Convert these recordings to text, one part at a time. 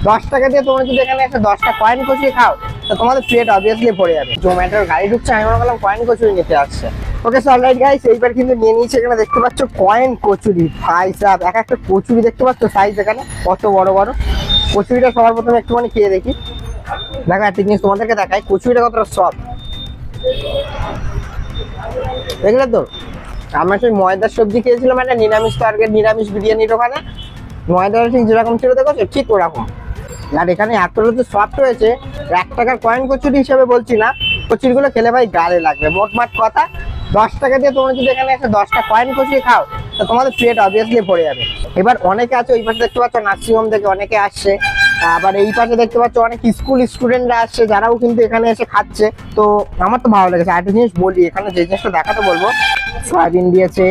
10 টাকা দিয়ে তোমরা যদি এখানে একটা 10টা কয়েন কচুরি খাও তো তোমাদের পেট অবভিয়াসলি ভরে যাবে। জোম্যাটোর গাড়ি ঢুকছে, আমি মনে করলাম কয়েন কচুরি নিতে আসছে। ওকে সো অলরাইট গাইস, এইবার কিন্তু নিয়ে নিয়েছি। এখানে দেখতে পাচ্ছ কয়েন কচুরি, ভাই সাহেব এক একটা কচুরি দেখতে পাচ্ছ সাইজ এখানে কত বড় বড়। কচুরিটা সবার প্রথমে একটুখানি খেয়ে দেখি। দেখো একটা জিনিস তোমাদেরকে দেখাই, কচুরিটা কতটা সফট দেখলে তো। আমরা সেই ময়দার সবজি খেয়েছিলাম একটা নিরামিষ টার্গেট, নিরামিষ বিরিয়ানির ওখানে, ময়দাটা ঠিক যেরকম ছিল দেখো ঠিক ওরকম। আর এখানে এতটা তো সফট হয়েছে, 1 টাকার কয়েন কচুরি হিসেবে বলছি না, কচুরিগুলো খেলে ভাই গালে লাগবে। মোটমাট কথা 10 টাকা দিয়ে তোমরা যদি এখানে একটা 10টা কয়েন কচুরি খাও তো তোমাদের পেট অবভিয়াসলি ভরে যাবে। এবার অনেকে আছে ওই পাশে দেখতে পাচ্ছ নার্সিংহোম থেকে অনেকে আসছে, আবার এই পাশে দেখতে পাচ্ছ অনেক স্কুল স্টুডেন্টরা আসছে যারাও কিন্তু এখানে এসে খাচ্ছে। তো আমার তো ভালো লেগেছে। আরেকটা জিনিস বলি, এখানে যে জিনিসটা দেখাতে বলবো, সয়াবিন দিয়েছে,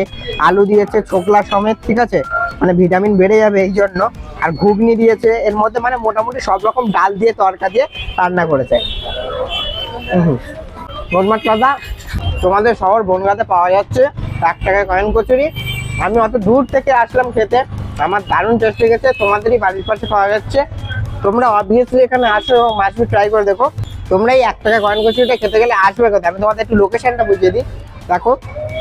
আলু দিয়েছে ছোকলা সমেত, ঠিক আছে, মানে ভিটামিন বেড়ে যাবে এই জন্য। আর ঘুগনি দিয়েছে এর মধ্যে, মানে মোটামুটি সব রকম ডাল দিয়ে তরকা দিয়ে রান্না করেছে। মোটমাট কথা তোমাদের শহর বনগাঁতে পাওয়া যাচ্ছে 1 টাকায় কয়েন কচুরি। আমি অত দূর থেকে আসলাম খেতে, আমার দারুণ টেস্ট লেগেছে। তোমাদেরই বাড়ির পাশে পাওয়া যাচ্ছে, তোমরা অবভিয়াসলি এখানে আসো এবং মাছবি ট্রাই করে দেখো। তোমরা এই 1 টাকা কয়েন কচুরিটা খেতে গেলে আসবে কোথায়, আমি তোমাদের একটু লোকেশনটা বুঝিয়ে দিই। দেখো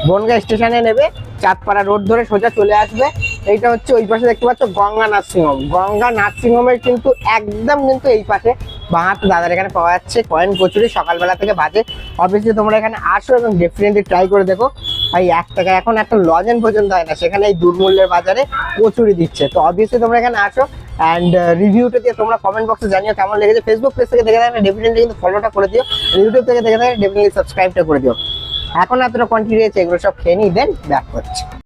বনগাঁ স্টেশনে নেবে, চাঁদপাড়া রোড ধরে সোজা চলে আসবে। এইটা হচ্ছে ওই পাশে দেখতে পাচ্ছ গঙ্গা নার্সিংহোম। গঙ্গা নার্সিংহোমের কিন্তু একদম কিন্তু এই পাশে বাঁহাতে দাদার এখানে পাওয়া যাচ্ছে কয়েন কচুরি, সকালবেলা থেকে বাজে। অবভিয়াসলি তোমরা এখানে আসো এবং ডেফিনেটলি ট্রাই করে দেখো। ভাই 1 টাকা এখন একটা লজেন পর্যন্ত হয় না, সেখানে এই দুর্মূল্যের বাজারে কচুরি দিচ্ছে। তো অবভিয়াসলি তোমরা এখানে আসো অ্যান্ড রিভিউটা দিয়ে তোমরা কমেন্ট বক্সে জানিও কেমন লেগেছে। ফেসবুক পেজ থেকে দেখে থাকলে ডেফিনেটলি কিন্তু ফলোটা করে দিও, ইউটিউব থেকে দেখে থাকলে ডেফিনেটলি সাবস্ক্রাইবটা করে দিও। এখন এতটা কোয়ান্টিটি আছে, এগুলো সব খেয়ে নিই, দেন ব্যাক করছি।